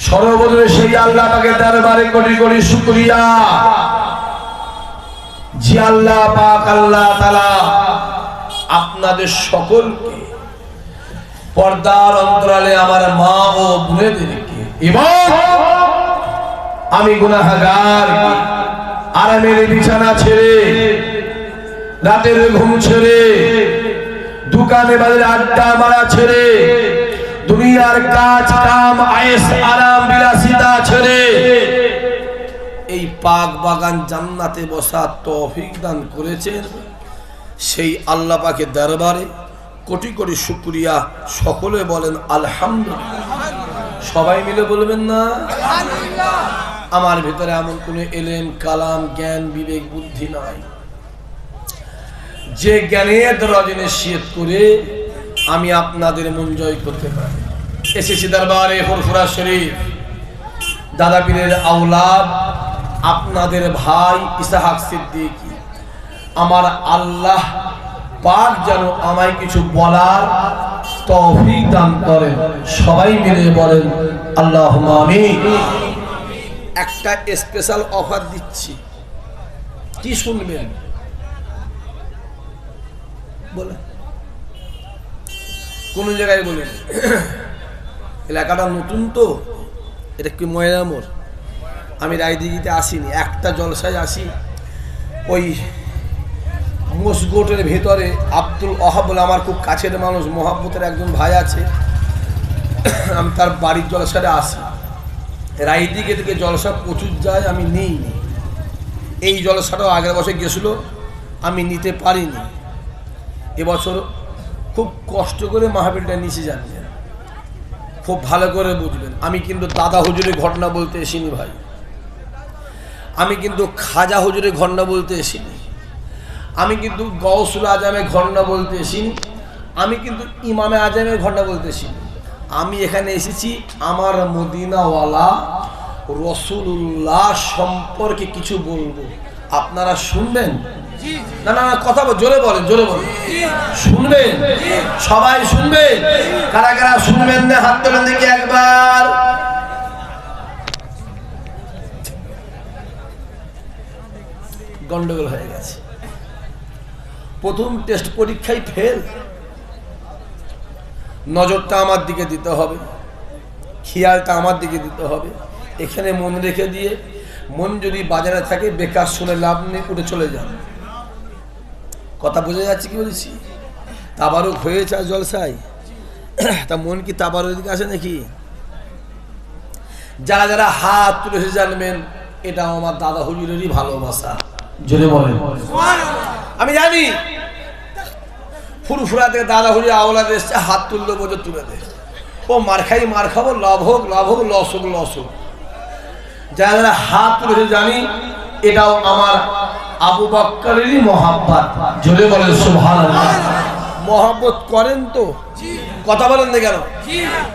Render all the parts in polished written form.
সর্বদে সেই আল্লাহ পাকের দরবারে কোটি কোটি শুকরিয়া যে আল্লাহ পাক আল্লাহ তাআলা আপনাদের সকলকে পর্দার অন্তরালে আমার মা ও বোনেদেরকে এবং আমি গুনাহগার আরামের বিছানা ছেড়ে রাতের ঘুম ছেড়ে দোকানে বাজারে আড্ডা মারা ছেড়ে দুনিয়ার কাজ কাম আয়েশ আরাম বিলাসিতা ছেড়ে এই পাক বাগান জান্নাতে বসার তৌফিক দান করেছেন সেই আল্লাহ পাকের দরবারে কোটি কোটি শুকরিয়া। সকলে বলেন আলহামদুলিল্লাহ। সবাই মিলে বলবেন না আলহামদুলিল্লাহ। আমার ভিতরে এমন কোনো এলেম কালাম জ্ঞান বিবেক বুদ্ধি নাই যে জ্ঞানের দরজা নিশ্চিত করে আমি আপনাদের মন জয় করতে পারি। এসেছি দরবারে ফুরফুরা শরীফ দাদা পীরের আওলাদ আপনাদের ভাই ইসহাক সিদ্দিকী। আমার আল্লাহ পাক যেন আমায় কিছু বলার তৌফিক দান করেন। সবাই মিলে বলেন আল্লাহুম্মা আমিন। একটা স্পেশাল অফার দিচ্ছি, কি শুনবেন বলেন? কোন জায়গায় বলেন? এলাকাটা নতুন তো, এটা কি ময়না মোড়। আমি রায়দিঘিতে আসিনি, একটা জলসায় আসি। ওই মসগোটের ভেতরে আব্দুল ওয়াহাব বলে আমার খুব কাছের মানুষ, মোহাব্বতের একজন ভাই আছে, আমি তার বাড়ির জলসায় আসি। রায়দিঘি থেকে জলসা প্রচুর যায়, আমি নিই। এই জলসাটাও আগের বছর গেছিলো, আমি নিতে পারিনি। এবছর খুব কষ্ট করে মাহফিলটা নিচে যাচ্ছেন, খুব ভালো করে বুঝবেন। আমি কিন্তু দাদা হুজুরের ঘটনা বলতে এসিনি ভাই, আমি কিন্তু খাজা হুজুরের ঘটনা বলতে এসিনি, আমি কিন্তু গৌসুল আজমের ঘটনা বলতে এসিনি, আমি কিন্তু ইমামে আজমের ঘটনা বলতে এসিনি। আমি এখানে এসেছি আমার মদিনাওয়ালা রসুল্লাহ সম্পর্কে কিছু বলবো, আপনারা শুনবেন? না না না, কথা জোরে বলেন, জোরে বলেন। শুনবেন? সবাই শুনবেন? কারা কারা শুনবেন না হাত তোলেন দেখি একবার। গন্ডগোল হয়ে গেছে, প্রথম টেস্ট পরীক্ষায় ফেল। নজরটা আমার দিকে দিতে হবে, খেয়ালটা আমার দিকে দিতে হবে। এখানে মন রেখে দিয়ে, মন যদি বাজারে থাকে বেকার শুনে লাভ নেই, উঠে চলে যান। কথা বোঝা যাচ্ছে কি বলেছি? তাবারুক হয়েছে জলসায়, তা মন কি তাবারুক দিকে আসে নাকি? যারা যারা হাত তুলেছে জানবেন এটা আমার দাদা হুজুরেরই ভালোবাসা। জোরে বলেন। আমি জানি ফুরফুরা থেকে দাদা হুজুর আওলাদ এসছে, হাত তুললে বোঝো তুলে দে, ও মার খাই মার খাবো, লাভ হোক লাভ হোক, লস হোক লস হোক। যারা যারা হাত তুলেছে জানি এটাও আমার আবু বকরেরই মহাব্বত। জোরে বলেন সুবহানাল্লাহ। মহাব্বত করেন তো? কথা বলেন না কেন?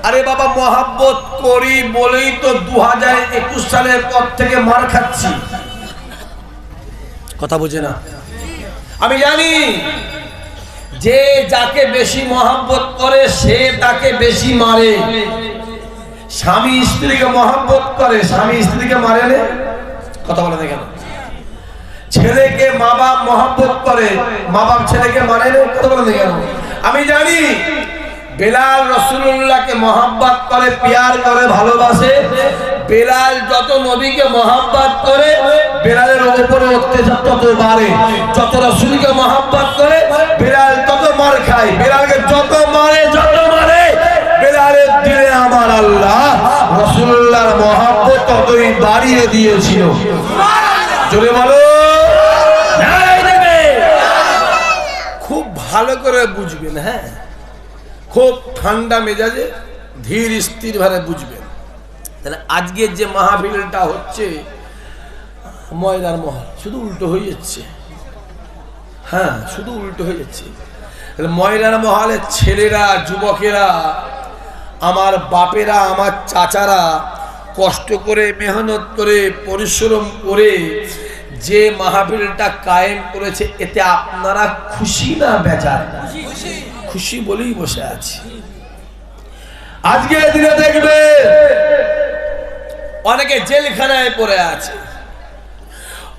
আরে বাবা মহাব্বত করি বলেই তো 2021 সালের পর থেকে মার খাচ্ছি। কথা বুঝে না? আমি জানি যে যাকে বেশি মহাব্বত করে সে তাকে বেশি মারে। স্বামী স্ত্রীকে মহাব্বত করে, স্বামী স্ত্রীকে মারে না। কথা বলে না কেন? ছেলেকে মা বাপ মহাব্বত করে, মা বাপ ছেলেকে মানে না। কথা বলে না কেন? আমি জানি বেলাল রাসূলুল্লাহকে মহাব্বত করে, প্যার করে, ভালোবাসে। বেলাল যত নবীকে মহাব্বত করে বেলালের উপরে অত্যাচার তত বাড়ে। যত রাসূলকে মহাব্বত করে বেলাল তত মার খায়। বেলালকে যত মারে বেলালের দিলে আমার আল্লাহ রাসূলুল্লাহর মহাব্বত ততই বাড়িয়ে দিয়েছিল। জোরে বলো। খুব ভালো করে বুঝবেন, হ্যাঁ, খুব ঠান্ডা মেজাজে ধীর স্থির ভাবে বুঝবেন। তাহলে আজকের যে মাহফিলটা হচ্ছে ময়দার মহল, শুধু উল্টো হয়ে যাচ্ছে। হ্যাঁ, শুধু উল্টো হয়ে যাচ্ছে। ময়দার মহলের ছেলেরা, যুবকেরা, আমার বাপেরা, আমার চাচারা কষ্ট করে, মেহনত করে, পরিশ্রম করে যে মাহফিলটা কায়েম করেছে, এতে আপনারা খুশি না বেজার? খুশি বলেই বসে আছি। আজকে দিনে দেখবে অনেকে জেলখানায় পড়ে আছে,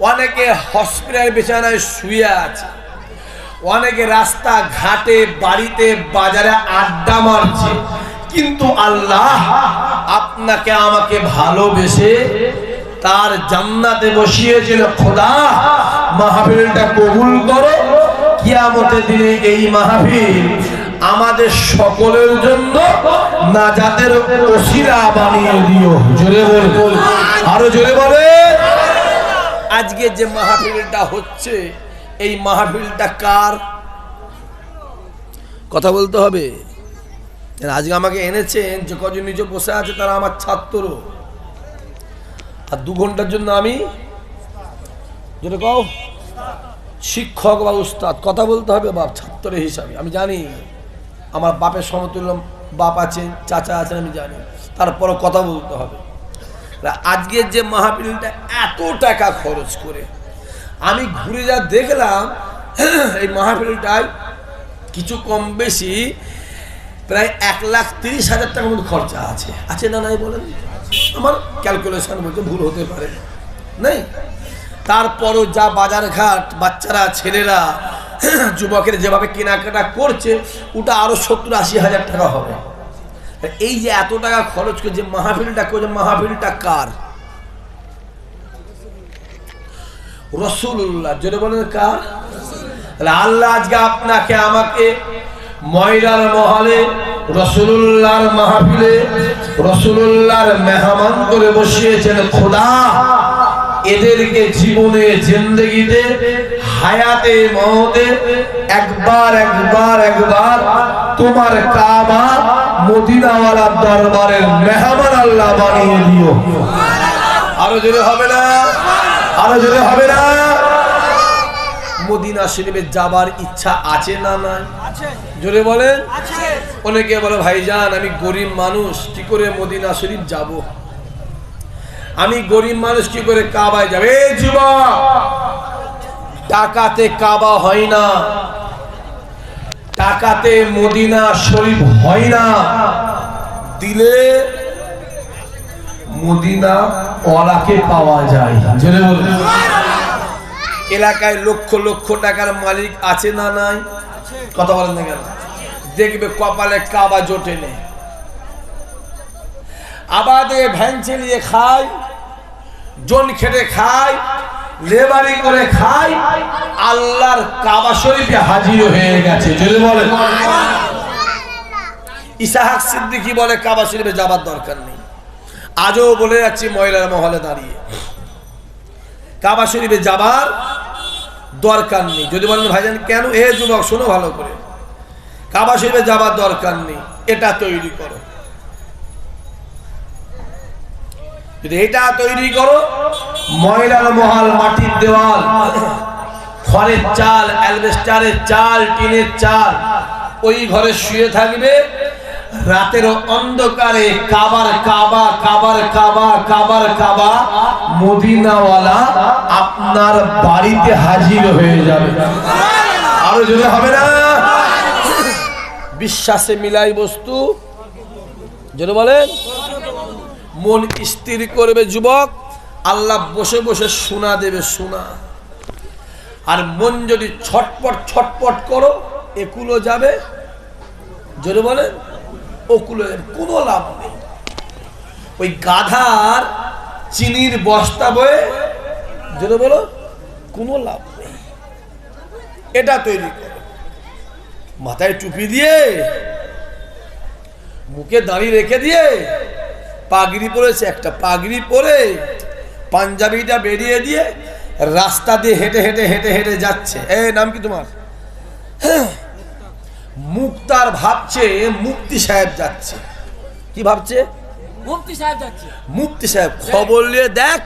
অনেকে হসপিটাল বিছানায় শুয়ে আছে, অনেকে রাস্তা ঘাটে বাড়িতে বাজারে আড্ডা মারছে। কিন্তু আল্লাহ আপনাকে আমাকে ভালোবেসে তার জান্নাতে বসিয়েছিল। খোদা মাহফিলটা কবুল করো, কিয়ামতের দিনে এই মাহফিল আমাদের সকলের জন্য নাজাতের ওসিলা বানিয়ে দিও। জোরে বল, আরো জোরে বলে। আজকে যে মাহফিলটা হচ্ছে, এই মাহফিলটা কার? কথা বলতে হবে। আজকে আমাকে এনেছেন যে কজন নিচে বসে আছে তারা আমার ছাত্র, আর 2 ঘন্টার জন্য আমি যেটা কও শিক্ষক বা উস্তাদ। কথা বলতে হবে বাপ ছাত্রের হিসাবে। আমি জানি আমার বাপের সমতুল্য বাপ আছেন, চাচা আছেন, আমি জানি, তারপরও কথা বলতে হবে। আজকের যে মাহফিলটা এত টাকা খরচ করে আমি ঘুরে যা দেখলাম, এই মাহফিলটায় কিছু কম বেশি প্রায় 1,30,000 টাকার মতো খরচা আছে। আছে না নাই বলেন? আমার ক্যালকুলেশন বলতে ভুল হতে পারে, নেই। তারপরও যা বাজার ঘাট বাচ্চারা, ছেলেরা, যুবকের যেভাবে কেনাকাটা করছে, ওটা আরো 70-80 হাজার টাকা হবে। এই যে এত টাকা খরচ করে যে মাহফিলটা করছে, মাহফিলটা কার? রাসূলুল্লাহ। যদি বলেন কার? আল্লাহ আজকে আপনাকে আমাকে ময়রার মহলে রাসূলুল্লাহর মাহফিলে রাসূলুল্লাহর মেহমান করে বসিয়েছেন। খোদা এদেরকে জীবনে জিন্দেগিতে হায়াতে মওতে একবার তোমার কাবা মদিনাওয়ালা দরবারের মেহমান আল্লাহ বানিয়ে দিও। আরো জোরে হবে না? আরো জোরে হবে না? মদিনা শরীফে যাবার ইচ্ছা আছে না নাই? জোরে বলেন। অনেকে বলে ভাইজান আমি গরিব মানুষ, কি করে মদিনা শরীফ যাব? আমি গরিব মানুষ কি করে কাবায় যাবে? এই যুবক, টাকাতে কাবা হয় না, টাকাতে মদিনা শরীফ হয় না, দিলে মদিনা ওয়ালাকে পাওয়া যায়। জোরে বলুন। এলাকায় লক্ষ লক্ষ টাকার মালিক আছে না নাই? কথা বলেন না কেন? দেখবে কপালে কাবা জোটে নেই, আবাদে ভ্যান চালিয়ে খায়, জন খেটে খায়, লেবারি করে খায়, আল্লাহর কাবা শরীফে হাজির হয়ে গেছে। যদি বলেন ইসাহাক সিদ্দিকী বলে কাবা শরীফে যাবার দরকার নেই। আজও বলে যাচ্ছি ময়লার মহলে দাঁড়িয়ে, কাবা শরীফে যাবার দরকার নেই। যদি বলেন ভাইজান কেন? এ যুবক শোনো ভালো করে, কাবা শরীফে যাবার দরকার নেই, এটা তৈরি করো। যদি এটা তৈরি করো, ময়লার মহল, মাটির দেওয়াল, খড়ের চাল, অ্যালবেস্টারের চাল, টিনের চাল, ওই ঘরে শুয়ে থাকবে, রাতের অন্ধকারে কাবার কাবা কাবার কাবা কাবার কাবা মদিনাওয়ালা আপনার বাড়িতে হাজির হয়ে যাবে। আরো জোরে হবে না? বিশ্বাসে মিলাই বস্তু। জোরে বলেন। মন স্থির করবে যুবক, আল্লাহ বসে বসে সোনা দেবে, সোনা। আর মন যদি ছটপট ছটপট করো, একুলো যাবে। জোরে বলেন। ওকুলো কোনো লাভ নেই। ওই গাধার চিনির বস্তা বয়ে, জোরে বলো, কোনো লাভ নেই। এটা তৈরি করো, মাথায় টুপি দিয়ে, মুখে দাড়ি রেখে দিয়ে, পাগড়ি পরেছে একটা, পাগড়ি পরে পাঞ্জাবিটা বেরিয়ে দিয়ে রাস্তা দিয়ে হেঁটে হেঁটে হেঁটে হেঁটে যাচ্ছে। নাম কি তোমার? মুক্তার ভাবছে মুফতি সাহেব যাচ্ছে। কি ভাবছে? মুফতি সাহেব যাচ্ছে। মুফতি সাহেব খবর নিয়ে দেখ,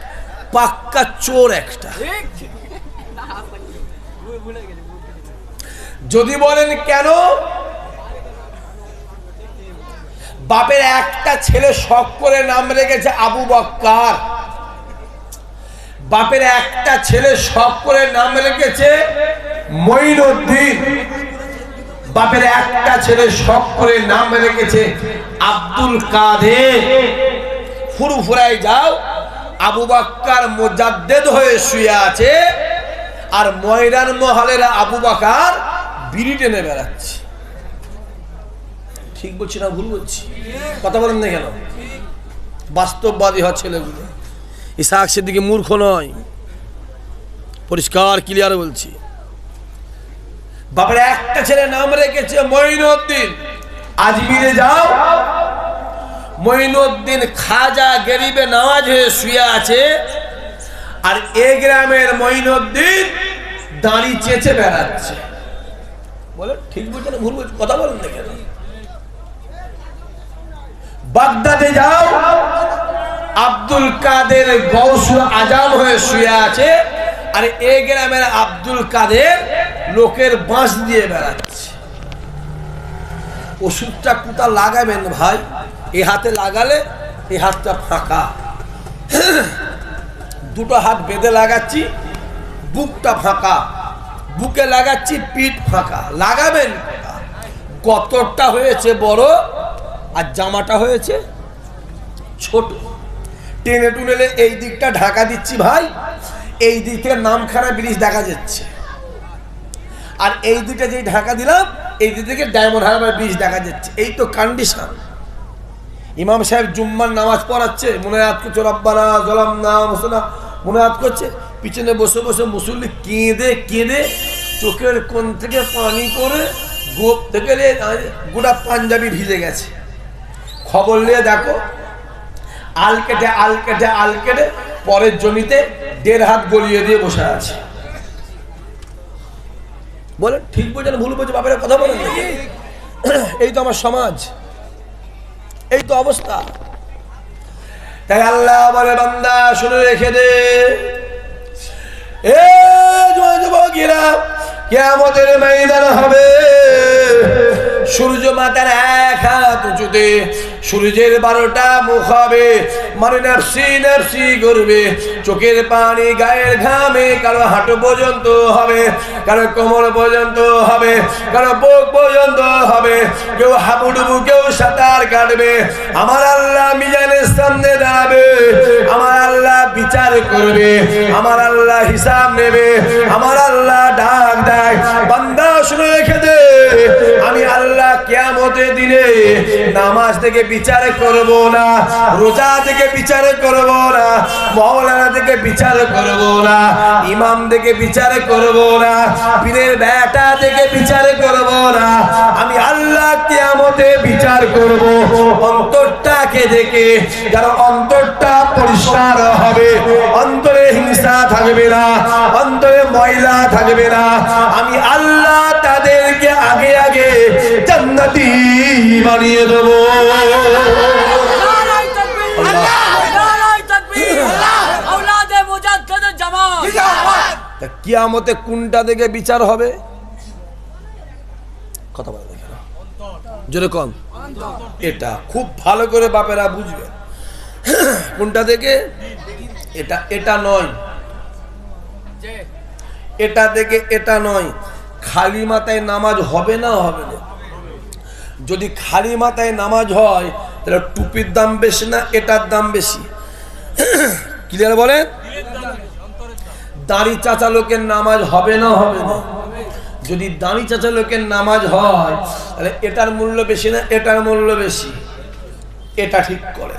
পাক্কা চোর একটা। যদি বলেন কেন? বাপের একটা ছেলে শখ করে নাম রেখেছে আবু বক্কর, বাপের একটা ছেলে শখ করে নাম রেখেছে মঈনুদ্দিন, বাপের একটা ছেলে শখ করে নাম রেখেছে আব্দুল কাদের। ফুরফুরায় যাও, আবু বকর মুজাদ্দেদ হয়ে শুয়ে আছে, আর ময়দান মহলের আবু বকর বিড়ি টেনে বেড়াচ্ছে। ঠিক বলছি না ভুল বলছি? কথা বলেন না কেন? বাস্তববাদী হয় ছেলেগুলো। ইসহাক সিদ্দিকী মূর্খ নয়, পরিষ্কার ক্লিয়ার বলছি। বাবার একটা ছেলে নাম রেখেছে মঈনুদ্দিন। আজমিরে যাও, মঈনুদ্দিন খাজা গরিবে নওয়াজ হয়ে শুয়ে আছে, আর এ গ্রামের মঈনুদ্দিন দাড়ি চেঁচে বেড়াচ্ছে। বলে ঠিক বলছে না ভুল বলছে? কথা বলেন না কেন? বাগদাদে যাও, আব্দুল কাদের গৌসুল আজম হয়ে শুয়ে আছে, আর এ গ্রামের আব্দুল কাদের লোকের বাঁশ দিয়ে বেড়াচ্ছে। ওষুধটা কোথা লাগাবেন ভাই? এই হাতে লাগালে এই হাতটা ফাঁকা, দুটো হাত বেঁধে লাগাচ্ছি, বুকটা ফাঁকা, বুকে লাগাচ্ছি, পিঠ ফাঁকা। লাগাবেন গতরটা হয়েছে বড় আর জামাটা হয়েছে ছোট। টেনে টুনেলে এই দিকটা ঢাকা দিচ্ছি ভাই, এই দিক থেকে নামখানা ব্রিজ দেখা যাচ্ছে, আর এই দিকটা যেই ঢাকা দিলাম এই দিক থেকে ডায়মন্ড হারবার ব্রিজ দেখা যাচ্ছে। এই তো কন্ডিশন। ইমাম সাহেব জুম্মার নামাজ পড়াচ্ছে, মুনায়াত করছে রব্বানা যালামনা মুসনা, মুনায়াত করছে, পিছনে বসে বসে মুসল্লি কেঁদে কেঁদে চোখের কোণ থেকে পানি পড়ে গোপ থেকে গোটা পাঞ্জাবি ভিজে গেছে। খবর নিয়ে দেখো, আল কেটে আল কেটে আল কেটে পরের জমিতে 1.5 হাত গলিয়ে দিয়ে বসে আছে। বলে ঠিক বলছে না ভুল বলছে? বাপের কথা বলেন। এই তো আমার সমাজ, এই তো অবস্থা। তাই আল্লাহ বলে বান্দা শুনে রেখে দে, এ যুবকেরা, কিয়ামতের ময়দান হবে। সূর্য মাথার 1 হাত উঁচুতে, সূর্যের 12টা মুখ হবে, মানে নাফসি নাফসি করবে। চোখের পানি গায়ের ঘামে কারো হাঁটু পর্যন্ত হবে, কারো কোমর পর্যন্ত হবে, কারো বুক পর্যন্ত হবে। কেউ হাবুডুবু, কেউ সাঁতার কাটবে। আমার আল্লাহ মিজানের সামনে দাঁড়াবে, আমার আল্লাহ বিচার করবে, আমার আল্লাহ হিসাব নেবে, আমার আল্লাহ ডাক দেয়, বান্দা শুনে রেখে দে, আমি আল্লাহ কিয়ামতের দিনে নামাজ থেকে বিচার করব না, রোজা থেকে বিচার করব না, মাওলানা থেকে বিচার করব না, ইমাম থেকে বিচার করব না, পীরের বেটা থেকে বিচার করব না। আমি আল্লাহ কিয়ামতে বিচার করব অন্তরটাকে দেখে। যার অন্তরটা পরিষ্কার হবে, অন্তরে হিংসা থাকবে না, অন্তরে ময়লা থাকবে না, আমি আল্লাহ তাদেরকে আগে আগে জান্নাতি বানিয়ে দেব। কিয়ামতে কোনটা থেকে বিচার হবে? কথা বলে জোরে কম। এটা খুব ভালো করে বাপেরা বুঝবে। কোনটা থেকে? এটা এটা নয়, এটা থেকে এটা নয়। খালি মাথায় নামাজ হবে না? হবে না। যদি খালি মাথায় নামাজ হয় তাহলে টুপির দাম বেশি না এটার দাম বেশি? ক্লিয়ার বলেন? দাড়ি চাচা লোকের নামাজ হবে না? হবে না। যদি দাড়ি চাচা লোকের নামাজ হয় তাহলে এটার মূল্য বেশি না এটার মূল্য বেশি? এটা ঠিক করে,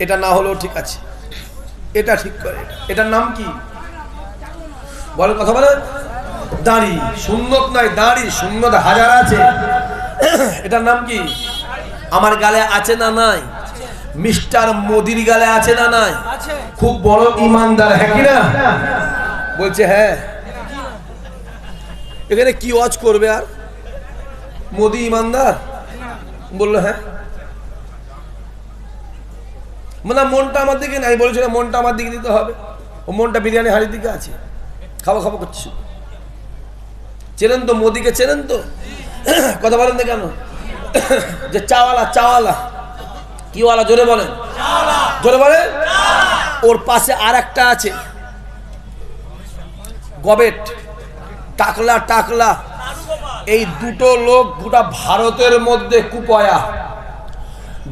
এটা না হলেও ঠিক আছে, এটা ঠিক করে। এটার নাম কি বলে? কথা বলে দাড়ি সুন্নত নয়, দাড়ি সুন্নত হাজার আছে। এটার নাম কি? আমার গালে আছে না নাই? মিস্টার মোদির গালে আছে না নাই? খুব বড় ইমানদার, হ্যাঁ কি না? বলছে হ্যাঁ। এখানে কি ওয়াজ করবে আর? মোদি ইমানদার বললো হ্যাঁ। মানে মনটা আমার দিকে নাই, বলেছিল মনটা আমার দিকে দিতে হবে। ও মনটা বিরিয়ানি হাড়ির দিকে আছে, খাওয়া খাওয়া করছি। চেনেন তো মোদিকে? চেনেন তো? কথা বলেন না কেন? যে চাওয়ালা, চাওয়ালা কি ওয়ালা? জোরে বলেন, জোরে বলেন। ওর পাশে আর একটা আছে গবেট, টাকলা টাকলা। এই দুটো লোক গোটা ভারতের মধ্যে কুপয়া।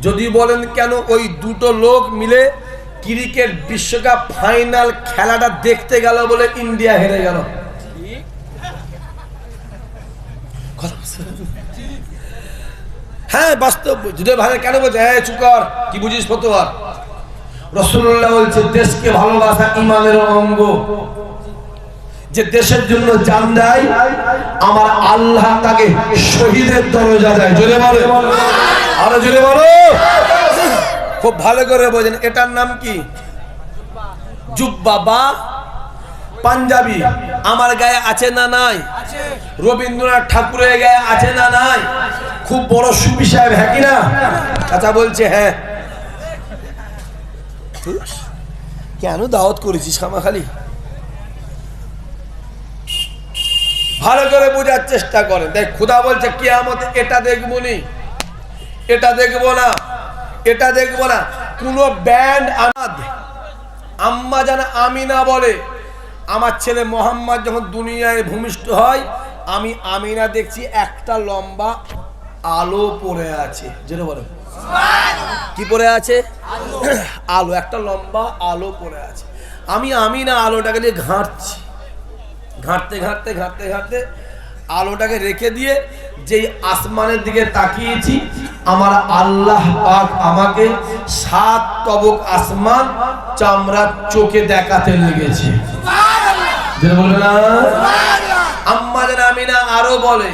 যদি বলেন কেন, ওই দুটো লোক মিলে ক্রিকেট বিশ্বকাপ ফাইনাল খেলাটা দেখতে গেল বলে ইন্ডিয়া হেরে গেল। হ্যাঁ বাস্তব। যদি ভাই কেন বলছে হ্যাঁ চুপ কর, কি বুঝিস ফতোয়ার? রাসূলুল্লাহ বলছে দেশকে ভালোবাসা ইমানের অঙ্গ। যে দেশের জন্য জান দেয় আমার আল্লাহ তাকে শহীদের দরজা দেয়। জোরে বলো, আরো জোরে বলো। খুব ভালো করে বোঝেন, এটার নাম কি? জুব্বা বা পাঞ্জাবি। আমার গায়ে আছে না নাই? রবীন্দ্রনাথ ঠাকুরের গায়ে আছে না নাই? খুব বড় সুফি সাহেব, হ্যাঁ কি না? আচ্ছা বলছে হ্যাঁ। কেন দাওয়াত করেছিস খামাখালি? ভালো করে বোঝার চেষ্টা করেন। দেখ খোদা বলছে কিয়ামতে এটা দেখবো নি, এটা দেখবো না, এটা দেখবো না। কোন ব্যান্ড আম্মা জান আমিনা বলে আমার ছেলে মোহাম্মদ যখন দুনিয়ায় ভূমিষ্ঠ হয় আমি আমিনা দেখছি একটা লম্বা আলো পড়ে আছে। যেটা বলে কি পড়ে আছে? আলো, একটা লম্বা আলো পড়ে আছে। আমি আমিনা আলোটাকে নিয়ে ঘাঁটছি, ঘাঁটতে ঘাঁটতে ঘাঁটতে ঘাঁটতে আলোটাকে রেখে দিয়ে যেই আসমানের দিকে তাকিয়েছি আমার আল্লাহ পাক আমাকে 7 তবক আসমান চামড়ার চোখে দেখাতে লেগেছে। যেটা বলবে না আম্মা জান আমিনা আরো বলে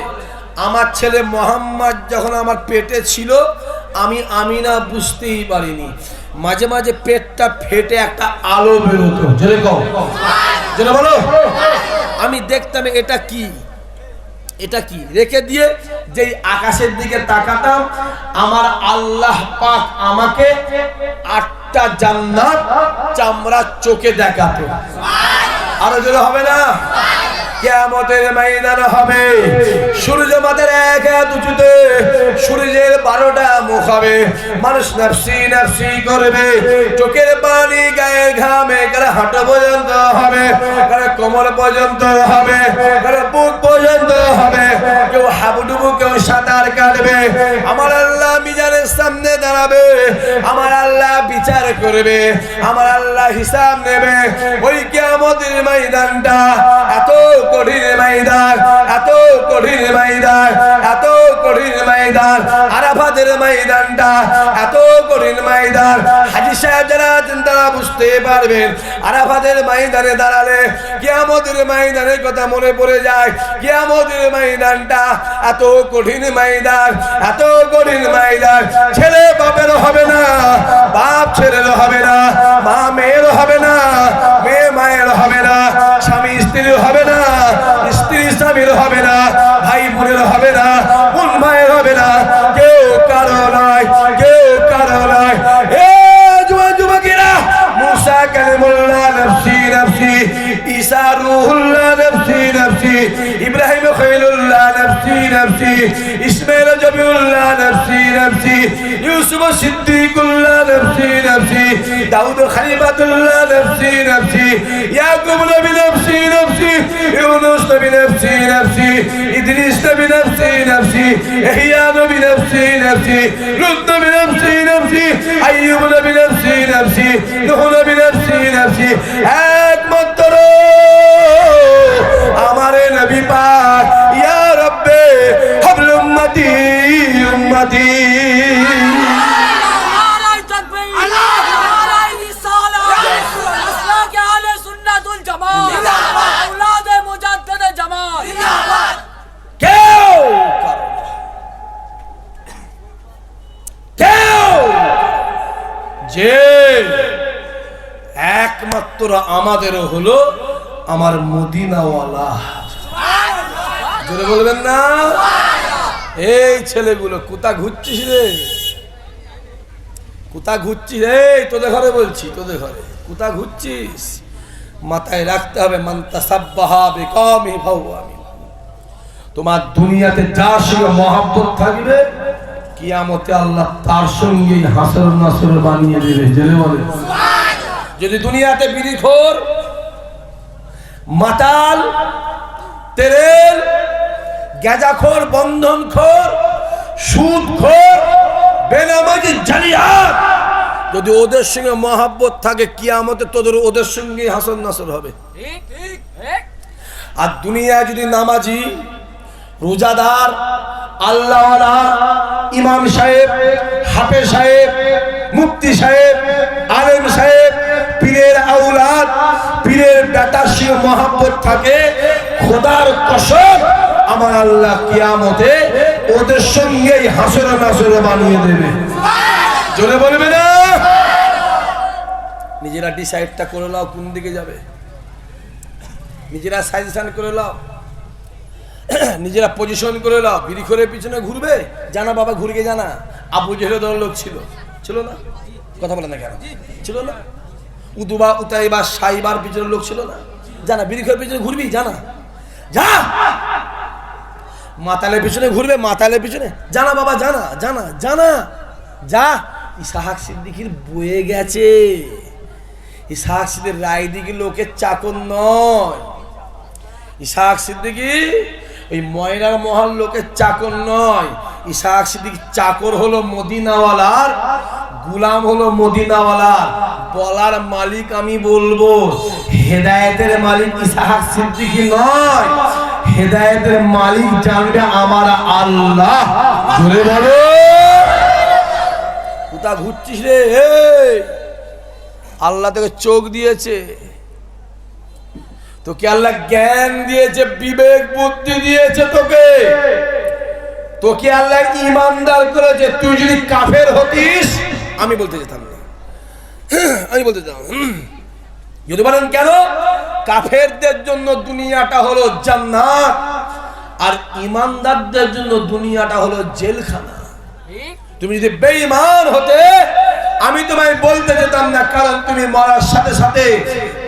আমার ছেলে মোহাম্মদ যখন আমার পেটে ছিল আমি আমিনা বুঝতেই পারিনি, মাঝে মাঝে পেটটা ফেটে একটা আলো বেরোতো। জোরে কও, জোরে বলো। আমি দেখতাম এটা কি, এটা কি, রেখে দিয়ে যেই আকাশের দিকে তাকাতাম আমার আল্লাহ পাক আমাকে 8টা জান্নাত চামড়ার চোখে দেখাতো। আরো জোরে হবে না? কিয়ামতের ময়দান হবে, সূর্য মাথার এক হাত উঁচুতে, সূর্যের 12টা মুখ হবে, মানুষ নাফসি নাফসি করবে, চোখের পানি গায়ের ঘামে কারো হাঁটু পর্যন্ত হবে, কারো কোমর পর্যন্ত হবে, কারো বুক পর্যন্ত হবে, কেউ হাবুডুবু, কেউ সাঁতার কাটবে। আমার আল্লাহ মিজানের সামনে দাঁড়াবে, আমার আল্লাহ বিচার করবে, আমার আল্লাহ হিসাব নেবে। ওই কিয়ামতের ময়দানটা এত কঠিন ময়দান, এত কঠিন ময়দান, এত কঠিন ময়দান। আরাফাতের ময়দানটা এত কঠিন ময়দান। হাজী সাহেব যারা আছেন তারা বুঝতে পারবেন আরাফাতের ময়দানে দাঁড়ালে কিয়ামতের ময়দানের কথা মনে পড়ে যায়। কিয়ামতের ময়দানটা এত কঠিন ময়দান, এত কঠিন ময়দান। ছেলে বাপের হবে না, বাপ ছেলের হবে না, মা মেয়ের হবে না, মেয়ে মায়ের হবে না, স্বামী স্ত্রীর হবে না, স্ত্রী স্বামীর হবে না, ভাই বোনের হবে না, বোন ভাইয়ের হবে না, কেউ কারো নয়, কেউ কারো নয়। এ যুবক যুবকেরা, মুসা কালিমুল্লাহ নফসি নফসি, ঈসা রূহুল্লাহ নফসি নফসি, ইব্রাহিম খলিলুল্লাহ নফসি নফসি, ইসমাঈল জবিউল্লাহ নফসি নফসি, ইউসুফ সিদ্দিকুল্লাহ নফসি নফসি, দাউদ খলিফাতুল্লাহ নফসি নফসি, ইয়াকুব নবী নফসি নফসি, ইউনুস নবী নফসি নফসি, ইদ্রিস নবী নফসি নফসি, ইহইয়া নবী নফসি নফসি, লূত নবী নফসি নফসি, আইয়ুব নবী নফসি নফসি, নূহ নবী নফসি নফসি। একমাত্র আমারে নবী পাক ইয়া রব্বে হাবল উম্মতি উম্মতি। যে একমাত্র আমাদের হলো আমার মদিনাওয়ালা। জোরে বলবেন না? এই ছেলেগুলো কোথা ঘুরছিস রে, কোথা ঘুরছিস? এই তোদের ঘরে বলছি, তোদের ঘরে কোথা ঘুরছিস? মাথায় রাখতে হবে মান তাসাব্বাহা বিকামি ফাহুয়া মিন। তোমার দুনিয়াতে যার সঙ্গে মহব্বত থাকবে কিয়ামতে আল্লাহ তার সঙ্গেই হাসর নাসর বানিয়ে দেবে। জেনে বলে যদি দুনিয়াতে বিড়িখোর, মাতাল, তেরেল, গাঁজাখোর, বন্ধনখোর, সুদখোর, বেনামাজি, জালিয়াত যদি ওদের সঙ্গে মহাব্বত থাকে কিয়ামতে তোদের ওদের সঙ্গেই হাসর নাসর হবে। আর দুনিয়ায় যদি নামাজি, রোজাদার, আল্লাহওয়ালা, ইমাম সাহেব, হাফেজ সাহেব, মুফতি সাহেব, আলেম সাহেব, পীরের আওলাদ, পীরের বেটার সঙ্গে মহাব্বত থাকে, খোদার কসম আমার আল্লাহ কিয়ামতে ওদের সঙ্গেই হাসর নাসর বানিয়ে দেবে। জোরে বলবে না? নিজেরা ডিসাইডটা করে নাও কোন দিকে যাবে, নিজেরা সাজেশন করে নাও, নিজেরা পজিশন করে নাও। বিড়ি করে পিছনে ঘুরবে, জানা বাবা ঘুরকে জানা। আবু জেহেল দল লোক ছিল না? কথা বলে না কেন? ছিল না? উতুবা, উতাইবা, সাইবার পিছনে লোক ছিল না? জানা বিড়ি করে পিছনে ঘুরবি, জানা যা। মাতালের পিছনে ঘুরবে, মাতালের পিছনে জানা বাবা, জানা জানা জানা যা। ইসহাক সিদ্দিকীর বয়ে গেছে। ইসহাক সিদ্দিক রায়দিকে লোকের চাকর নয়। ইসহাক সিদ্দিকী ওই ময়নার মহল লোকের চাকর নয়। ইসহাক সিদ্দিক চাকর হলো মদিনাওয়ালার, গুলাম হলো মদিনাওয়ালার। বলার মালিক আমি বলবো, হেদায়েতের মালিক ইসহাক সিদ্দিকী নয়, হেদায়েতের মালিক জানবে আমার আল্লাহ। জোরে বলো। কোথা ঘুরছিস রে? আল্লাহ তোকে চোখ দিয়েছে, তোকে আল্লাহ জ্ঞান দিয়েছে, বিবেক বুদ্ধি দিয়েছে, তোকে আল্লাহ ইমানদার করেছে। তুই যদি কাফের হতিস আমি বলতে যেতাম না, আমি বলতে যেতাম। যদি বলেন কেন? কাফেরদের জন্য দুনিয়াটা হলো জান্নাত, আর ইমানদারদের জন্য দুনিয়াটা হলো জেলখানা। তুমি যদি বেঈমান হতে আমি তোমায় বলতে যেতাম না, কারণ তুমি মরার সাথে সাথে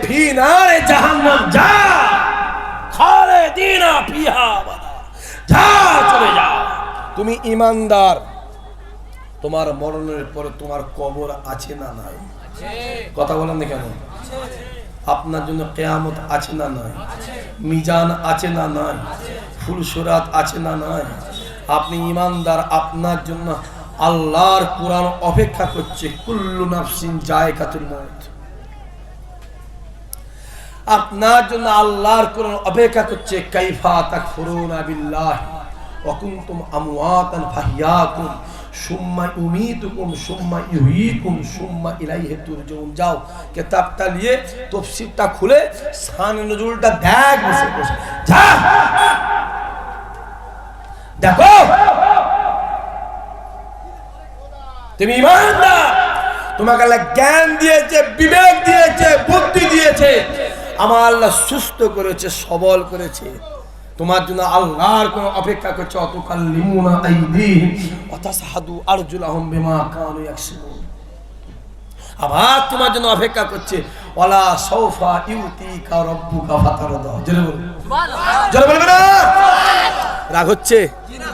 ফি নারে জাহান্নাম যা খালিদিনা ফিহা যা, চলে যা। তুমি ইমানদার, তোমার মরণের পরে তোমার কবর আছে না নাই? কথা বলেন না কেন? আপনার জন্য কিয়ামত আছে না নাই? মিজান আছে না নাই? ফুলসুরাত আছে না নাই? আপনি ইমানদার, আপনার জন্য আল্লাহর কোরআন অপেক্ষা করছে। কুল্লু নাফসিন যায়কাতুল মউত। আপনার জন্য আল্লাহর কোরআন অপেক্ষা করছে। কাইফা তাকফুরুনা বিল্লাহি ওয়া কুনতুম আমওয়াতান ফাহিয়াকুম সুম্মা ইউমীতুকুম সুম্মা ইউহয়িকুম সুম্মা ইলাইহি তুরজাউন। যাও কিতাবটা নিয়ে তাফসীরটা খুলে শান নুজুলটা দেখ, বসে বসে যা দেখো। তুমি ইমানদার, তোমাকে আল্লাহ জ্ঞান দিয়েছে, বিবেক দিয়েছে, বুদ্ধি দিয়েছে। আমার আল্লাহ সুস্থ করেছে, সবল করেছে। তোমার জন্য আল্লাহর কোন অপেক্ষা করছে। অতুকাল্লিমুনা আইদিহিম ওয়া তাশহাদু আরজুলাহুম বিমা কানু ইয়াকসিবুন। আবার তোমার জন্য অপেক্ষা করছে। ওয়ালা সাউফা ইউতিকা রাব্বুকা ফাতারদা। জোরে বল, সুবহানাল্লাহ। জোরে বলবে না? রাগ হচ্ছে? জি না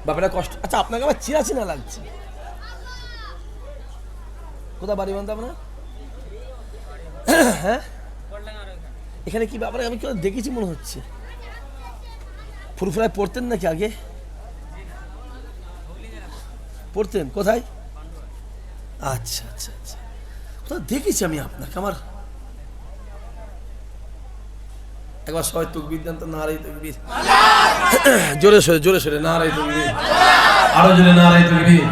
বাবারা, কষ্ট। আচ্ছা, আপনাকে আমার চিনা চিনা লাগছে। কোথা বাড়ি বান্ধব না? হ্যাঁ, এখানে কি ব্যাপারে? আমি কেউ দেখেছি মনে হচ্ছে। ফুরফুরায় পড়তেন নাকি আগে? পড়তেন কোথায়? আচ্ছা আচ্ছা আচ্ছা, কোথাও দেখেছি আমি আপনাকে। আমার একবার সবাই তাকবীর দেন তো। নারে তাকবীর। জোরে সরে, জোরে সরে নারে তাকবীর। আরো জোরে নারে তাকবীর।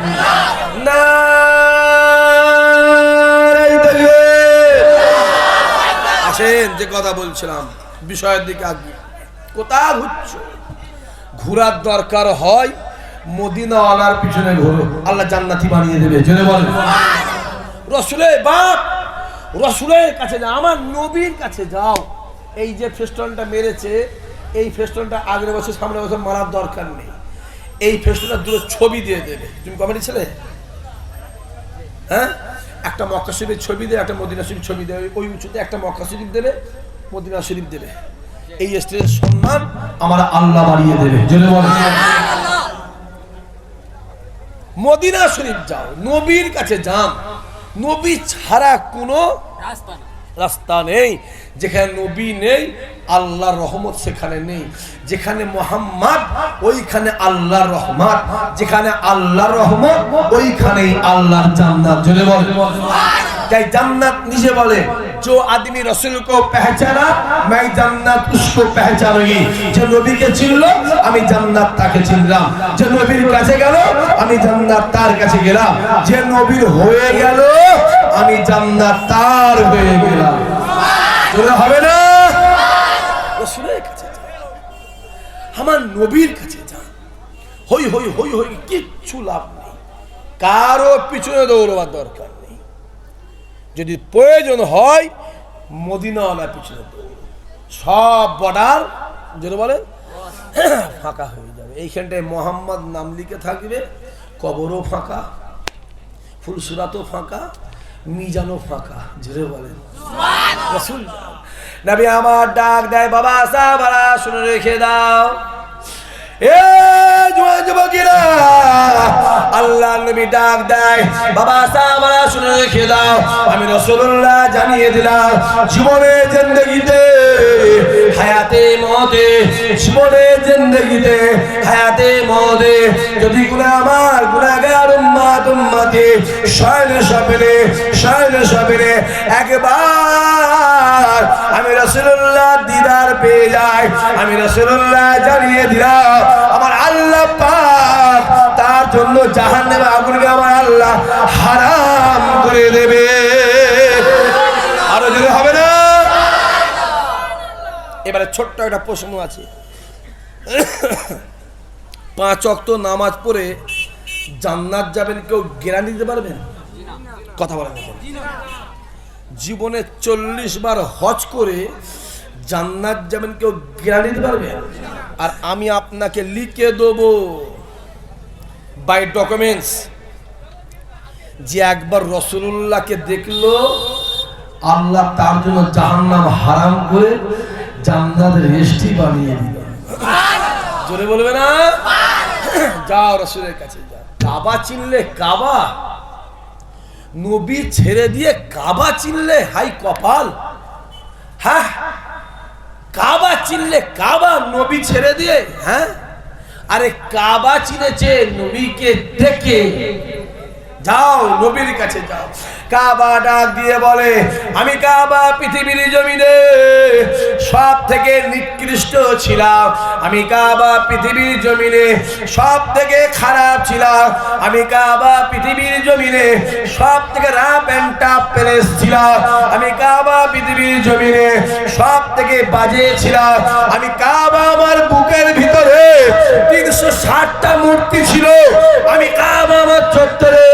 নারে তাকবীর। আসেন, যে কথা বলছিলাম বিষয়ের দিকে আগে। কোথায় ঘুরছো? ঘোরার দরকার হয় মদিনাওয়ালার পিছনে ঘোরো, আল্লাহ জান্নাতি বানিয়ে দেবে। জোরে বলেন। রসুলের বাপ, রসুলের কাছে যাও, আমার নবীর কাছে যাও। এই যে ফেস্টনটা মেরেছে, এই ফেস্টনটা আগের বছর সামনের বছর মারার দরকার নেই। এই ফেস্টনটা দুটো ছবি দিয়ে দেবে। তুমি কমেডি ছেলে? হ্যাঁ, একটা মক্কা শরীফের ছবি দেবে, একটা মদিনা শরীফ ছবি দেবে। ওই উঁচুতে একটা মক্কা শরীফ দেবে, মদিনা শরীফ দেবে। এই স্টেজের সম্মান আমার আল্লাহ বাড়িয়ে দেবে। জোরে বলেন। মদিনা শরীফ যাও, নবীর কাছে যান। নবী ছাড়া কোনো রাস্তা নেই। যেখানে নবী নেই আল্লাহর রহমত সেখানে নেই। যেখানে মুহাম্মদ ওইখানে আল্লাহর রহমত, যেখানে আল্লাহর রহমত ওইখানেই আল্লাহর জান্নাত। জোরে বলেন তাই জান্নাত নিজে বলে जो आदमी रसूल को पहचाना मैं जन्नत उसको पहचानूंगी। जो नबी के चिनलो আমি জান্নাত তাকে চিনলাম, যে নবীর কাছে গেল আমি জান্নাত তার কাছে গেলাম, যে নবীর হয়ে গেল আমি জান্নাত তার হয়ে গেলাম। জোরে হবে না? রসুলের কাছে যান, আমার নবীর কাছে যান। হই হই হই হই কিচ্ছু লাভ নেই, কারো পিছনে দৌড়বার দরকার নেই। যদি প্রয়োজন হয় মদিনাওয়ালা পিছনে দৌড়, সব বর্ডার যেটা বলেন ফাঁকা হয়ে যাবে। এইখানটায় মোহাম্মদ নাম লিখে থাকবে, কবরও ফাঁকা, ফুলসুরাতও ফাঁকা, মিজানও ফাঁকা। জোরে বলেন রাসূল নবী আমার ডাক দেয়, বাবা সাহাবারা শুনে রেখে দাও, এ জওয়ান যুবকেরা, আল্লাহ নবী ডাক দেয়, বাবা সাহাবারা শুনে রেখে দাও, আমি রাসূলুল্লাহ জানিয়ে দিলাম, জীবনে জিন্দেগিতে হায়াতে মওতে, জীবনে জিন্দেগিতে হায়াতে মওতে যদি গুনাহ আমার গুনাহগার উম্মতি শয়নে সবেরে একবার আমি রাসূলুল্লাহ দিদার পেয়ে যাই, আমি রাসূলুল্লাহ জানিয়ে দিলাম আমার আল্লাহ পাক তার জন্য জাহান্নামের আগুনকে আমার আল্লাহ হারাম করে দেবে। আরো জোরে হবে না? এবারে ছোট্ট একটা প্রশ্ন আছে, 5 ওয়াক্ত নামাজ পড়ে জান্নাত যাবেন কেউ গ্যারান্টি দিতে পারবেন? কথা বলেন। জীবনে 40 বার হজ করে জান্নাত যাবেন কেউ গ্যারান্টি দিতে পারবে? আর আমি আপনাকে লিখে দেবো বাই ডকুমেন্টস যে একবার রাসূলুল্লাহকে দেখলো আল্লাহ তার জন্য জাহান্নাম হারাম করে জান্নাতের রেস্টি বানিয়ে দিল। জোরে বলবে না? যাও রাসূলের কাছে যাও। কাবা চিনলে, কাবা নবী ছেড়ে দিয়ে কাবা চিনলে, হাই কপাল। হ্যাঁ, কাবা চিনলে, কাবা নবী ছেড়ে দিয়ে। হ্যাঁ, আরে কাবা চিনেছে নবীকে দেখে। যাও নবীর কাছে যাও। কাবা ডাক দিয়ে বলে, আমি কাবা পৃথিবীর জমিনে সব থেকে নিকৃষ্ট ছিলাম, আমি কাবা পৃথিবীর জমিনে সব থেকে খারাপ ছিলাম, আমি কাবা পৃথিবীর জমিনে সব থেকে রাফ এন্ড টাফ প্লেস ছিলাম, আমি কাবা পৃথিবীর জমিনে সব থেকে বাজে ছিলাম, আমি কাবা আমার বুকের ভিতরে 360টা মূর্তি ছিল, আমি কাবা আমার চত্বরে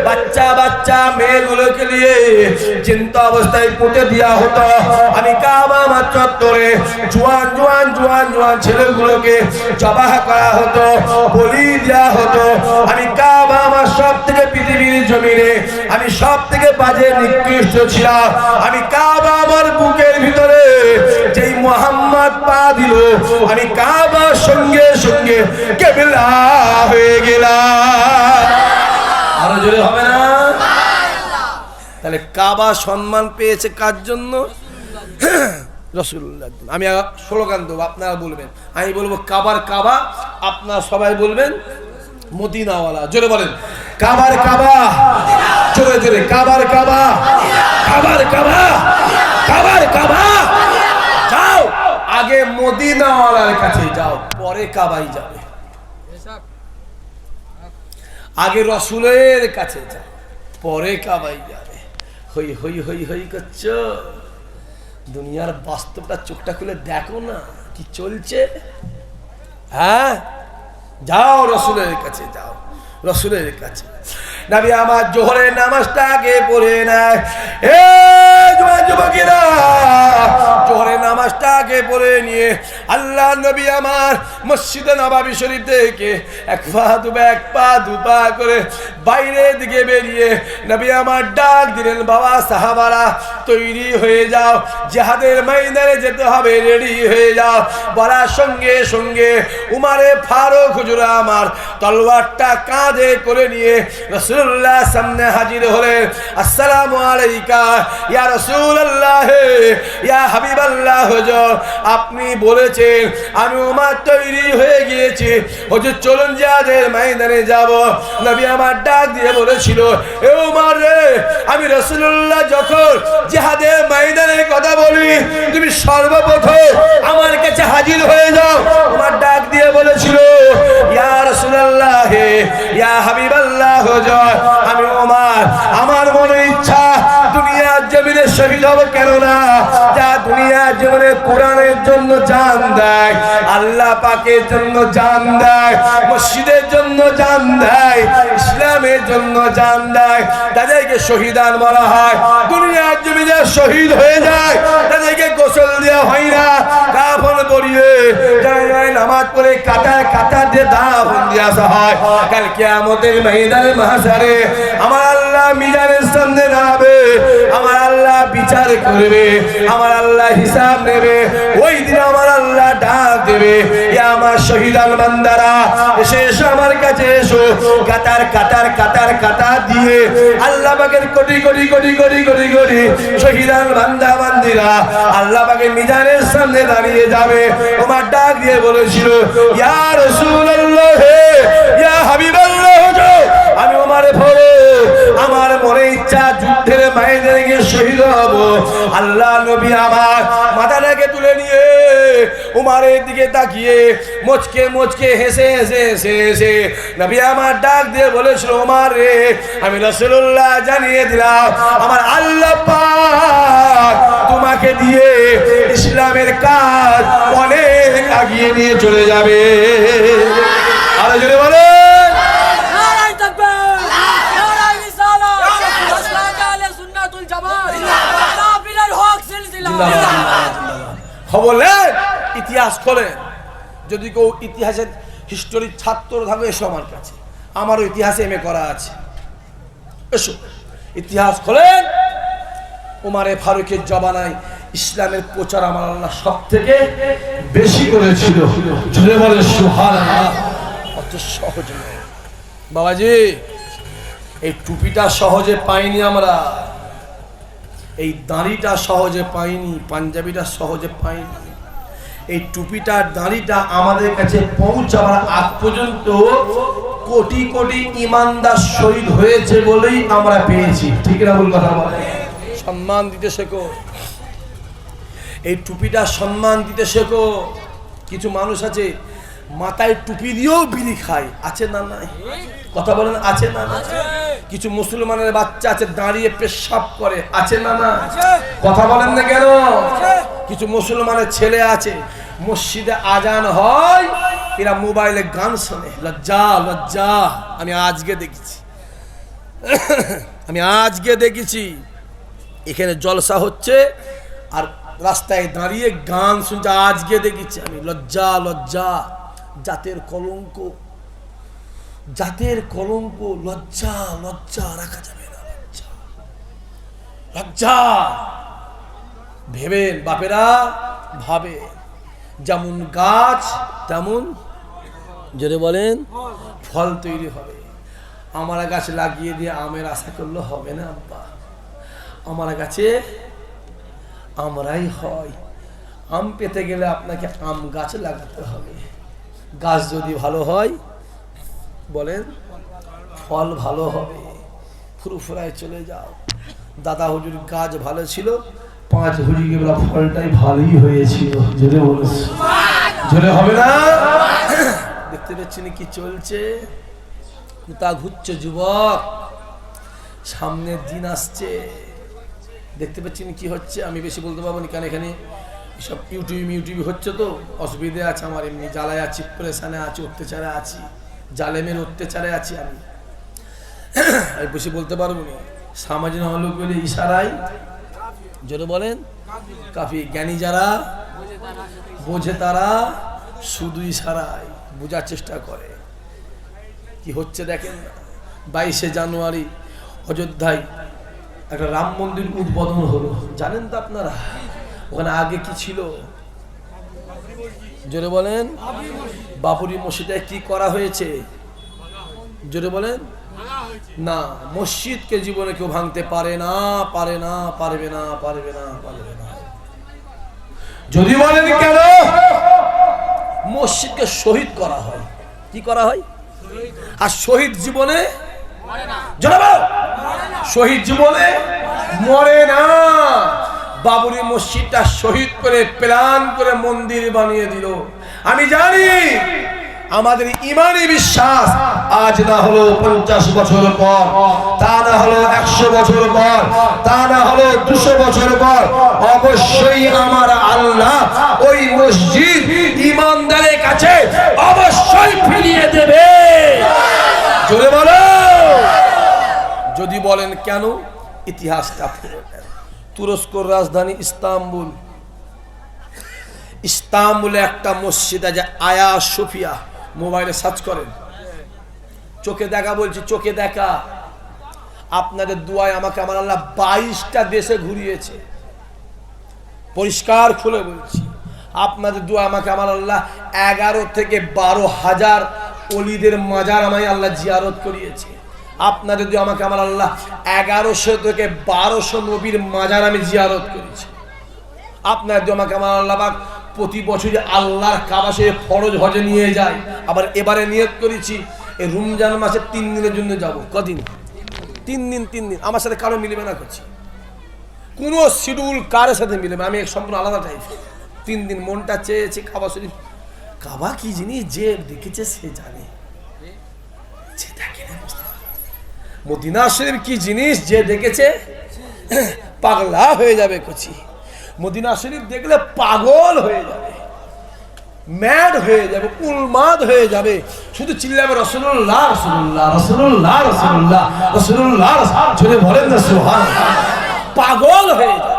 বাচ্চা বাচ্চা মেয়েগুলোকে নিয়ে চিন্তা অবস্থায় পুঁতে দেওয়া হতো, আমি কাবা আমার চত্বরে জোয়ান জোয়ান জোয়ান জোয়ান ছেলেগুলোকে জবাহ করা হতো, বলি দেওয়া হতো, আমি কাবা আমার সব থেকে পৃথিবীর জমিনে আমি সব থেকে বাজে নিকৃষ্ট ছিলাম, আমি কাবা আমার বুকের ভিতরে যেই মুহাম্মদ পা দিল আমি কাবার সঙ্গে সঙ্গে কিবলা হয়ে গেলাম। আরো জোরে হবে না? তাহলে কাবা সম্মান পেয়েছে কার জন্য? রাসূলুল্লাহ। আমি স্লোগান দেবো, আপনারা বলবেন, আমি বলবো কাবার কাবা, আপনারা সবাই বলবেন মদিনাওয়ালা। জোরে বলেন কাবার কাবা, জোরে জোরে কাবার কাবা, কাবার কাবা, কাবার কাবা। যাও আগে মদিনাওয়ালার কাছে যাও, পরে কাবাই যাবে। আগে রসুলের কাছে যাও, পরে কাবাই যাবে। হই হই হই হই করছো, দুনিয়ার বাস্তবটা চোখটা খুলে দেখো না কি চলছে। হ্যাঁ, যাও রসুলের কাছে, যাও রসুলের কাছে। নবী আমার জোহরের নামাজটা আগে পড়ে নেয়, এ জোয়ান যুবকেরা জোহরের নামাজটা আগে পড়ে নিয়ে আল্লাহ নবী আমার মসজিদে নববী শরীফ থেকে এক পা দুপা করে বাইরের দিকে বেরিয়ে নবী আমার ডাক দিলেন, বাবা সাহাবারা তৈরি হয়ে যাও, জিহাদের ময়দানে যেতে হবে, রেডি হয়ে যাও। বলার সঙ্গে সঙ্গে উমারে ফারুক হুজুর আমার তলোয়ারটা কাঁধে করে নিয়ে রাসূল রাসূলুল্লাহ সামনে হাজির হলেন। আসসালামু আলাইকা ইয়া রাসূলুল্লাহ, ইয়া হাবিবাল্লাহ, হুজুর আপনি বলেছেন আমি উমার তৈরি হয়ে গিয়েছি, হুজুর চলুন জিহাদের ময়দানে যাব। নবী আমার ডাক দিয়ে বলেছিল, এ উমর রে, আমি রাসূলুল্লাহ যখন জিহাদের ময়দানের কথা বলি তুমি সর্বপ্রথম আমার কাছে হাজির হয়ে যাও। উমর ডাক দিয়ে বলেছিল, ইয়া রাসূলুল্লাহ, ইয়া হাবিবাল্লাহ, হুজুর আমি উমর, আমার মনে ইচ্ছা দুনিয়ার জমিনে শহীদ হব, কেন না যা দুনিয়ার জীবনে কোরআনের জন্য জান দেয়, আল্লাহ পাকের জন্য জান দেয়, মসজিদের জন্য জান দেয়, ইসলামের জন্য জান দেয়, তাদেরকে শহীদান বলা হয়। দুনিয়ার জমিনে শহীদ হয়ে যায় তাদেরকে গোসল দেওয়া হয় না, কাফন পরিয়ে নামাজ পড়ে কাতার কাতার দিয়ে দাফন দিয়ে আসা হয়। কাল কিয়ামতের ময়দানে মাহশারে আমার আল্লাহ মিজানের সামনে দাঁড়াবে, আমার আল্লাহ বিচার করবে, আমার আল্লাহ হিসাব নেবে। ওই দিন আমার আল্লাহ ডাক দেবে, এ আমার শহীদান বান্দারা এসে এসো আমার কাছে এসো। কাতার কাতার কাতার কাতার দিয়ে আল্লাহ পাকের কোটি কোটি কোটি কোটি কোটি কোটি শহীদান বান্দা বান্দিরা আল্লাহ পাকের মিজানের সামনে দাঁড়িয়ে যাবে। ওমর ডাক দিয়ে বলেছিল, ইয়া রাসূলুল্লাহ, ইয়া হাবিবাল্লাহ, আমি ওমরে বলো আমার মনে ইচ্ছা যুদ্ধের ময়দানে গিয়ে শহীদ হব। আল্লাহ নবী আমার মাথাটাকে তুলে নিয়ে উমারের দিকে তাকিয়ে মুচকে মুচকে হেসে হেসে হেসে হেসে নবী আমার ডাক দিয়ে বলেছিল, উমর রে, আমি রাসূলুল্লাহ জানিয়ে দিলাম আমার আল্লাহ পাক তোমাকে দিয়ে ইসলামের কাজ অনেক এগিয়ে নিয়ে চলে যাবে। আর জোরে বলে খবর নেন, ইতিহাস খোলেন। যদি কেউ ইতিহাসের হিস্টোরির ছাত্র থাকে এসো আমার কাছে, আমারও ইতিহাসে এমএ করা আছে, এসো ইতিহাস খোলেন। উমারে ফারুকের জমানায় ইসলামের প্রচার আমার আল্লাহ সব থেকে বেশি করেছিল। জোরে বলে সুবহানাল্লাহ। অত সহজ নয় বাবাজি, এই টুপিটা সহজে পাইনি আমরা, এই দাড়িটা সহজে পাইনি, পাঞ্জাবিটা সহজে পাইনি। এই টুপিটা দাড়িটা আমাদের কাছে পৌঁছাবার আগ পর্যন্ত কোটি কোটি ইমানদার শহীদ হয়েছে বলেই আমরা পেয়েছি। ঠিক না ভুল কথা বলে? সম্মান দিতে শেখো, এই টুপিটা সম্মান দিতে শেখো। কিছু মানুষ আছে মাথায় টুপি দিয়েও বিড়ি খায়, আছে না নাই? কথা বলেন, আছে না না? কিছু মুসলমানের বাচ্চা আছে দাঁড়িয়ে পেশাব করে, আছে না না? কথা বলেন না কেন? কিছু মুসলমানের ছেলে আছে মসজিদে আজান হয় এরা মোবাইলে গান শোনে, লজ্জা লজ্জা। আমি আজকে দেখেছি এখানে জলসা হচ্ছে আর রাস্তায় দাঁড়িয়ে গান শুনছে, আজকে দেখেছি আমি। লজ্জা লজ্জা, জাতের কলঙ্ক, জাতের কলঙ্ক। লজ্জা লজ্জা রাখা যাবে না, লজ্জা লজ্জা। ভেবেন বাপেরা, ভাবে যেমন গাছ তেমন জোরে বলেন ফল তৈরি হবে। আমার গাছ লাগিয়ে দিয়ে আমের আশা করলে হবে না আব্বা, আমার গাছে আমরাই হয়। আম পেতে গেলে আপনাকে আম গাছ লাগাতে হবে। গাছ যদি ভালো হয় বলেন ফল ভালো হবে, ফুরফুরায় চলে যাও। দাদা হুজুর গাছ ভালো ছিল, 5 হুজুরকে বলা ফলটাই ভালোই হয়েছিল। জোরে বলুন, জোরে হবে না? দেখতে পাচ্ছেন কি চলছে? কুতা ঘুরছে যুবক, সামনের দিন আসছে। দেখতে পাচ্ছেন কি হচ্ছে? আমি বেশি বলতে পারবো না, কারণ এখানে সব ইউটিউব হচ্ছে তো অসুবিধে আছে। আমার এমনি জ্বালায় আছি, প্রেশানে আছি, অত্যাচারে আছি, জালেমের অত্যাচারে আছি। আমি বেশি বলতে পারবো না। সামাজিক হলো বলে ইশারায় জোরে বলেন কাফি। জ্ঞানী যারা বোঝে তারা শুধু ইশারায় বোঝার চেষ্টা করে। কি হচ্ছে দেখেন, 22শে জানুয়ারি অযোধ্যায় একটা রাম মন্দির উদ্বোধন হলো, জানেন তো আপনারা? ওখানে আগে কি ছিল জোরে বলেন? বাবরি মসজিদে কি করা হয়েছে জোরে বলেন? না, মসজিদকে জীবনে কেউ ভাঙতে পারে না, পারে না, পারবে না, পারবে না, পারবে না। যদি বলেন কেন, মসজিদকে শহীদ করা হয়। কি করা হয়? আর শহীদ জীবনে শহীদ জীবনে মরে না। বাবরি মসজিদটা শহীদ করে প্ল্যান করে মন্দির বানিয়ে দিল। আমি জানি আমাদের ইমানি বিশ্বাস আজ না হলো 50 বছর পর, তা না হলো 100 বছর পর, তা না হলো 200 বছর পর, অবশ্যই আমার আল্লাহ ওই মসজিদ ইমানদারের কাছে অবশ্যই ফিরিয়ে দেবে। জোরে বলো। যদি বলেন কেন, ইতিহাসটা পড়ে নেন। তুরস্কর রাজধানী ইস্তাম্বুল, ইস্তাম্বুলে একটা মসজিদ আছে আয়া সোফিয়া। মোবাইলে সার্চ করেন, চোখে দেখা বলছি, চোখে দেখা। আপনাদের দুয়ায় আমাকে আমার আল্লাহ 22টা দেশে ঘুরিয়েছে। পরিষ্কার খুলে বলছি, আপনাদের দুয়া আমাকে আমার আল্লাহ 11 থেকে 12,000 অলিদের মাজার আমায় আল্লাহ জিয়ারত করিয়েছে। আপনাদের দুয়া আমাকে আমার আল্লাহ 1100 থেকে 1200 নবীর মাজার আমি জিয়ারত করেছি। আপনার দুয়া আমাকে আমার আল্লাহ পাক প্রতি বছরই আল্লাহর কাবা শরীফ ফরজ হজে নিয়ে যায়। আবার এবারে নিয়ত করেছি এই রমজান মাসে 3 দিনের জন্য যাব। কদিন? 3 দিন। 3 দিন আমার সাথে কারো মিলবে না করছি, কোনো শিডিউল কারের সাথে মিলবে। আমি এক সম্পূর্ণ আলাদা টাইপ। 3 দিন মনটা চেয়েছি কাবা শরীফ। কাবা কি জিনিস যে দেখেছে সে জানে, যে দেখে না। মদিনা শরীফ কি জিনিস যে দেখেছে পাগলা হয়ে যাবে কচি। মদিনা শরীফ দেখলে পাগল হয়ে যাবে, ম্যাড হয়ে যাবে, উন্মাদ হয়ে যাবে, শুধু চিল্লাবে রাসূলুল্লাহ রাসূলুল্লাহ রাসূলুল্লাহ রাসূলুল্লাহ রাসূলুল্লাহ। জোরে বলেন না সুবহানাল্লাহ। পাগল হয়ে যাবে।